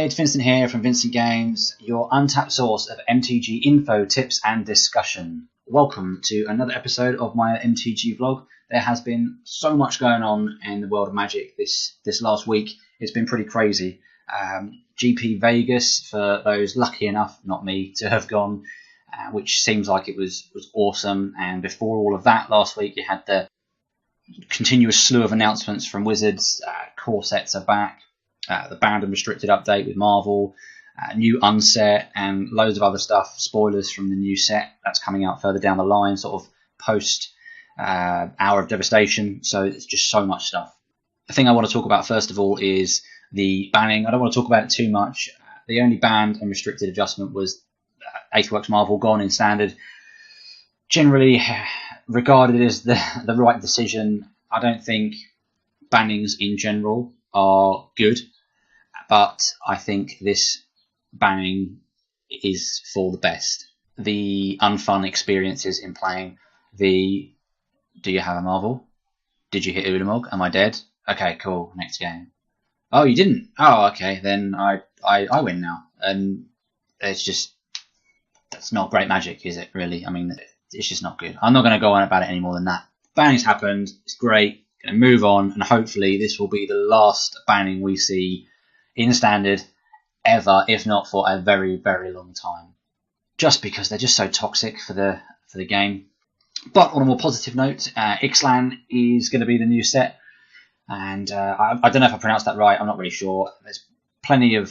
Hey, it's Vincent here from Vincent Games, your untapped source of MTG info, tips and discussion. Welcome to another episode of my MTG vlog. There has been so much going on in the world of Magic this last week. It's been pretty crazy. GP Vegas, for those lucky enough, not me, to have gone, which seems like it was awesome. And before all of that, last week you had the continuous slew of announcements from Wizards. Core sets are back. The banned and restricted update with Marvel, new unset, and loads of other stuff. Spoilers from the new set that's coming out further down the line, sort of post Hour of Devastation. So it's just so much stuff. The thing I want to talk about first of all is the banning. I don't want to talk about it too much. The only banned and restricted adjustment was Aetherworks Marvel gone in Standard. Generally regarded as the right decision. I don't think bannings in general are good, but I think this banning is for the best. The unfun experiences in playing the do you have a Marvel? Did you hit Ulamog? Am I dead? Okay, cool, next game. Oh, you didn't? Oh, okay, then I win now. And it's just, that's not great Magic, is it, really? I mean, it's just not good. I'm not going to go on about it any more than that. Banning's happened, it's great. Going to move on, and hopefully this will be the last banning we see in Standard ever, if not for a very, very long time. Just because they're just so toxic for the game. But on a more positive note, Ixalan is going to be the new set, and I don't know if I pronounced that right. I'm not really sure. There's plenty of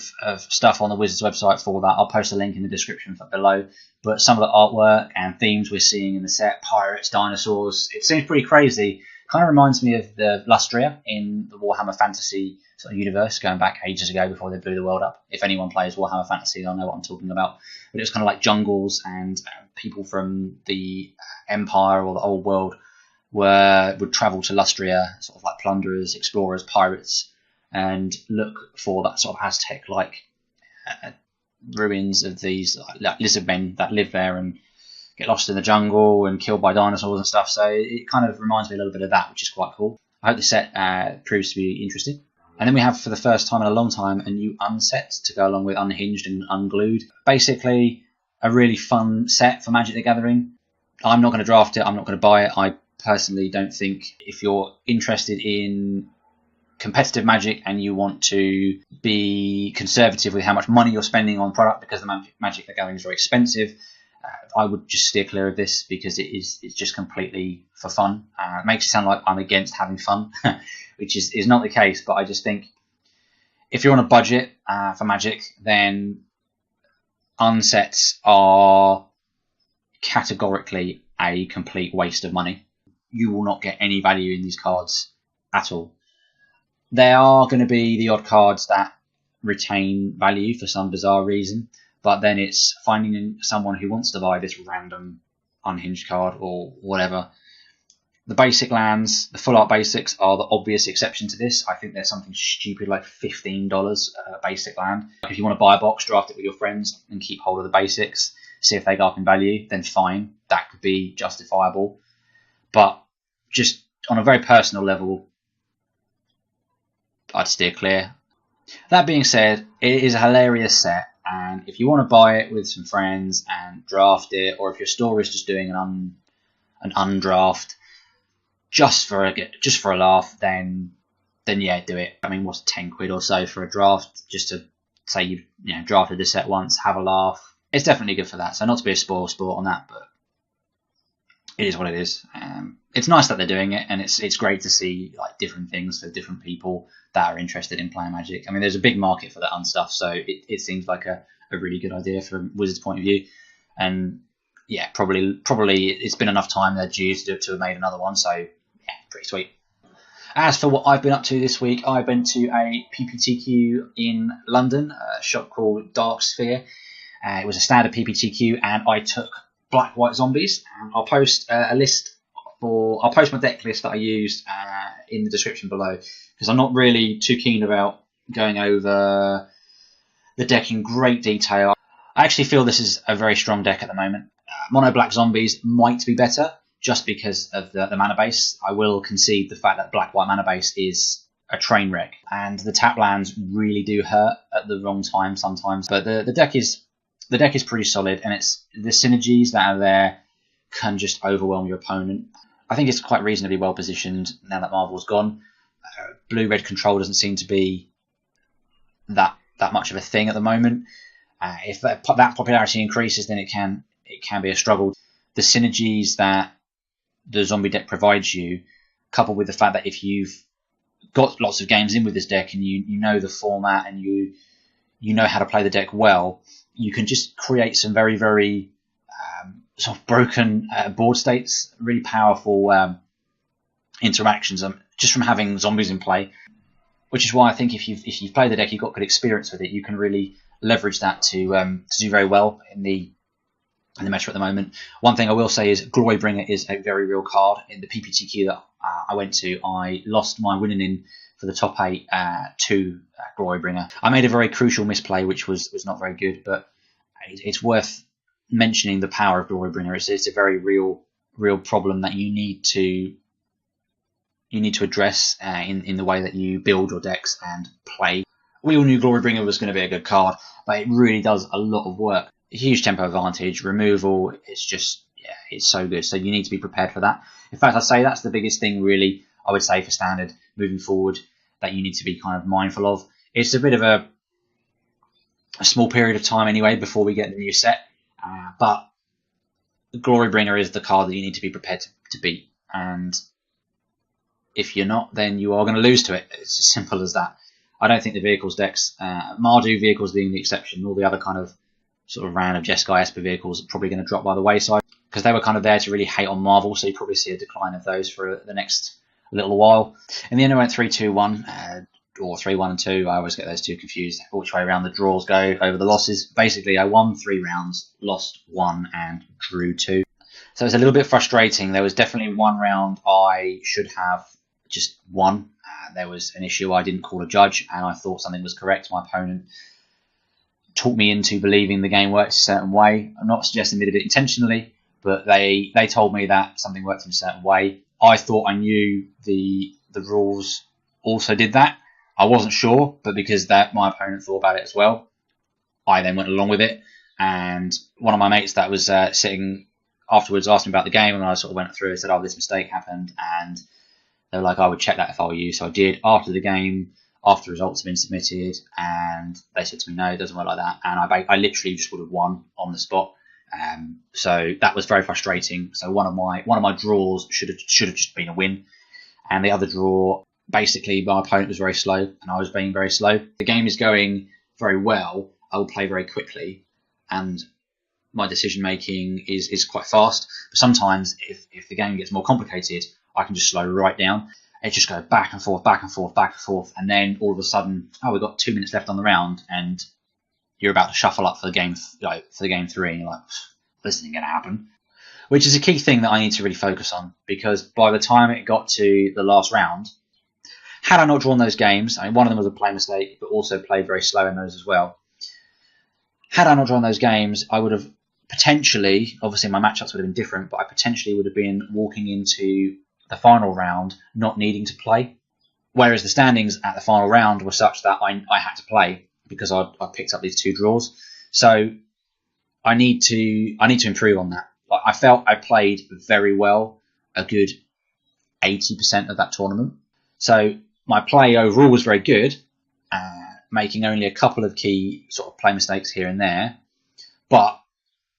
stuff on the Wizards website for that. I'll post a link in the description below. But some of the artwork and themes we're seeing in the set, pirates, dinosaurs, it seems pretty crazy. Kind of reminds me of the Lustria in the Warhammer Fantasy sort of universe, going back ages ago before they blew the world up. If anyone plays Warhammer Fantasy, they'll know what I'm talking about. But it was kind of like jungles, and people from the Empire or the Old World would travel to Lustria, sort of like plunderers, explorers, pirates, and look for that sort of Aztec-like ruins of these like lizard men that live there and get lost in the jungle and killed by dinosaurs and stuff. So it kind of reminds me a little bit of that, which is quite cool. I hope the set proves to be interesting. And then we have, for the first time in a long time, a new unset to go along with Unhinged and Unglued. Basically, a really fun set for Magic the Gathering. I'm not going to draft it. I'm not going to buy it. I personally don't think, if you're interested in competitive Magic and you want to be conservative with how much money you're spending on product, because the Magic the Gathering is very expensive, I would just steer clear of this, because it's just completely for fun. It makes it sound like I'm against having fun, which is not the case. But I just think if you're on a budget for Magic, then unsets are categorically a complete waste of money. You will not get any value in these cards at all. There are going to be the odd cards that retain value for some bizarre reason, but then it's finding someone who wants to buy this random unhinged card or whatever. The basic lands, the full art basics, are the obvious exception to this. I think there's something stupid like $15 a basic land. If you want to buy a box, draft it with your friends and keep hold of the basics, see if they go up in value, then fine, that could be justifiable. But just on a very personal level, I'd steer clear. That being said, it is a hilarious set, and if you want to buy it with some friends and draft it, or if your store is just doing an undraft just for a laugh, then yeah, do it. I mean, what's £10 or so for a draft, just to say you've drafted the set once, have a laugh. It's definitely good for that. So not to be a spoil sport on that, but it is what it is. It's nice that they're doing it, and it's great to see like different things for different people that are interested in playing Magic. I mean, there's a big market for that unstuff, so it seems like a really good idea from Wizards' point of view. And yeah, probably it's been enough time they're due to have made another one. So yeah, pretty sweet. As for what I've been up to this week, I've been to a PPTQ in London, a shop called Dark Sphere. It was a standard PPTQ, and I took Black White Zombies. I'll post I'll post my deck list that I used in the description below, because I'm not really too keen about going over the deck in great detail. I actually feel this is a very strong deck at the moment. Mono Black Zombies might be better just because of the mana base. I will concede the fact that Black White mana base is train wreck, and the tap lands really do hurt at the wrong time sometimes. But the deck is pretty solid, and it's the synergies that are there can just overwhelm your opponent. I think it's quite reasonably well positioned now that Marvel's gone. Blue-red control doesn't seem to be that much of a thing at the moment. If that popularity increases, then it can be a struggle. The synergies that the zombie deck provides you, coupled with the fact that if you've got lots of games in with this deck and you know the format and you know how to play the deck well, you can just create some very, very sort of broken board states, really powerful interactions just from having zombies in play. Which is why I think if you've played the deck, you've got good experience with it, you can really leverage that to do very well in the meta at the moment. One thing I will say is Glorybringer is a very real card. In the PPTQ that I went to, I lost my winning in for the top 8 to Glorybringer. I made a very crucial misplay, which was not very good, but it's worth mentioning the power of Glorybringer. It's a very real problem that you need to address in the way that you build your decks and play. We all knew Glorybringer was going to be a good card, but it really does a lot of work. A huge tempo advantage, removal, it's so good. So you need to be prepared for that. In fact, I'd say that's the biggest thing really, I would say, for Standard moving forward that you need to be kind of mindful of. It's a bit of a small period of time anyway before we get the new set, but Glorybringer is the card that you need to be prepared to beat. And if you're not, then you are going to lose to it. It's as simple as that. I don't think the vehicles decks, Mardu vehicles being the exception, all the other kind of sort of random Jeskai Esper vehicles are probably going to drop by the wayside because they were kind of there to really hate on Marvel, so you probably see a decline of those for the next little while. In the end, I went 3-2-1 or 3-1-2. I always get those two confused. Which way around the draws go over the losses. Basically, I won 3 rounds, lost 1, and drew 2. So it's a little bit frustrating. There was definitely one round I should have just won. There was an issue. I didn't call a judge, and I thought something was correct. My opponent talked me into believing the game worked a certain way. I'm not suggesting they did it intentionally, but they told me that something worked in a certain way. I thought I knew the rules also did that. I wasn't sure, but because my opponent thought about it as well, I then went along with it. And one of my mates that was sitting afterwards asked me about the game, and I sort of went through and said, "Oh, this mistake happened," and they were like, "I would check that if I were you." So I did. After the game, after the results had been submitted, and they said to me, "No, it doesn't work like that." And I literally just would have won on the spot. So that was very frustrating. So one of my draws should have just been a win, and the other draw, basically my opponent was very slow and I was being very slow. The game is going very well. I will play very quickly, and my decision making is quite fast. But sometimes if the game gets more complicated, I can just slow right down. It just goes back and forth, back and forth, back and forth, and then all of a sudden, we've got 2 minutes left on the round, and you're about to shuffle up for the game, for the game 3, and you're like, "This isn't going to happen." Which is a key thing that I need to really focus on, because by the time it got to the last round, had I not drawn those games, I mean, one of them was a play mistake, but also played very slow in those as well. Had I not drawn those games, I would have potentially, obviously my matchups would have been different, but I potentially would have been walking into the final round not needing to play. Whereas the standings at the final round were such that I had to play because I picked up these 2 draws. So I need to improve on that. Like, I felt I played very well a good 80% of that tournament. So my play overall was very good, making only a couple of key sort of play mistakes here and there. But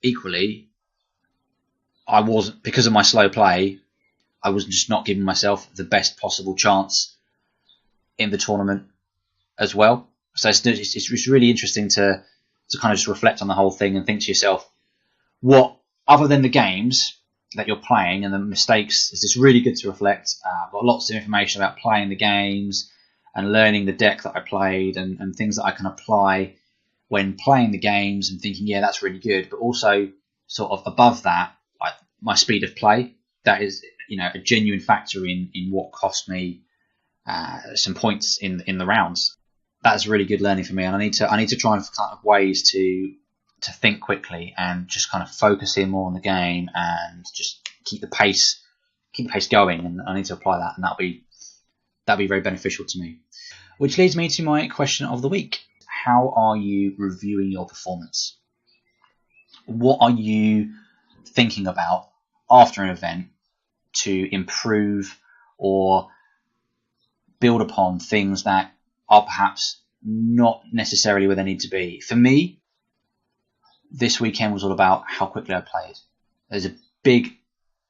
equally, I wasn't, because of my slow play, I was just not giving myself the best possible chance in the tournament as well. So it's really interesting to kind of just reflect on the whole thing and think to yourself, what, other than the games that you're playing and the mistakes, is this really good to reflect? I've got lots of information about playing the games and learning the deck that I played and things that I can apply when playing the games and thinking, yeah, that's really good. But also sort of above that, my speed of play, that is, a genuine factor in what cost me some points in the rounds. That's really good learning for me, and I need to try and find ways to think quickly and just kind of focus in more on the game and just keep the pace going. And I need to apply that, and that'll be that'd be very beneficial to me. Which leads me to my question of the week. How are you reviewing your performance? What are you thinking about after an event to improve or build upon things that are perhaps not necessarily where they need to be? For me, this weekend was all about how quickly I played. There's a big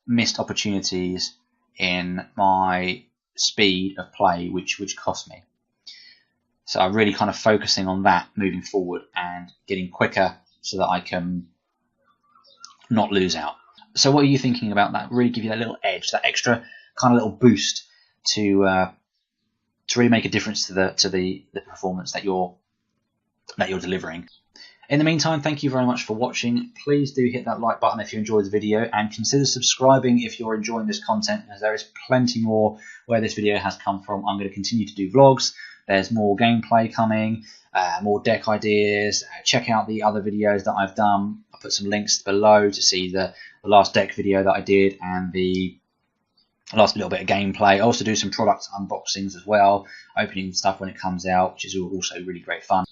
missed opportunities in my speed of play, which cost me. So I'm really kind of focusing on that moving forward and getting quicker so that I can not lose out. So what are you thinking about that? Really give you that little edge, that extra kind of little boost to really make a difference to the performance that you're delivering. In the meantime, thank you very much for watching. Please do hit that like button if you enjoyed the video, and consider subscribing if you're enjoying this content, as there is plenty more where this video has come from. I'm going to continue to do vlogs. There's more gameplay coming, more deck ideas. Check out the other videos that I've done. I'll put some links below to see the last deck video that I did and the last little bit of gameplay. I also do some product unboxings as well, opening stuff when it comes out, which is also really great fun.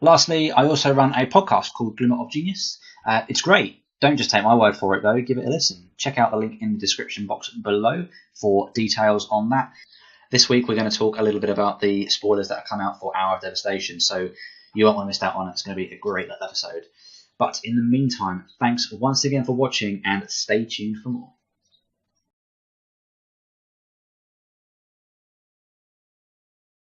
Lastly, I also run a podcast called Glimmer of Genius. It's great. Don't just take my word for it, though. Give it a listen. Check out the link in the description box below for details on that. This week, we're going to talk a little bit about the spoilers that have come out for Hour of Devastation, so you won't want to miss out on it. It's going to be a great little episode. But in the meantime, thanks once again for watching, and stay tuned for more.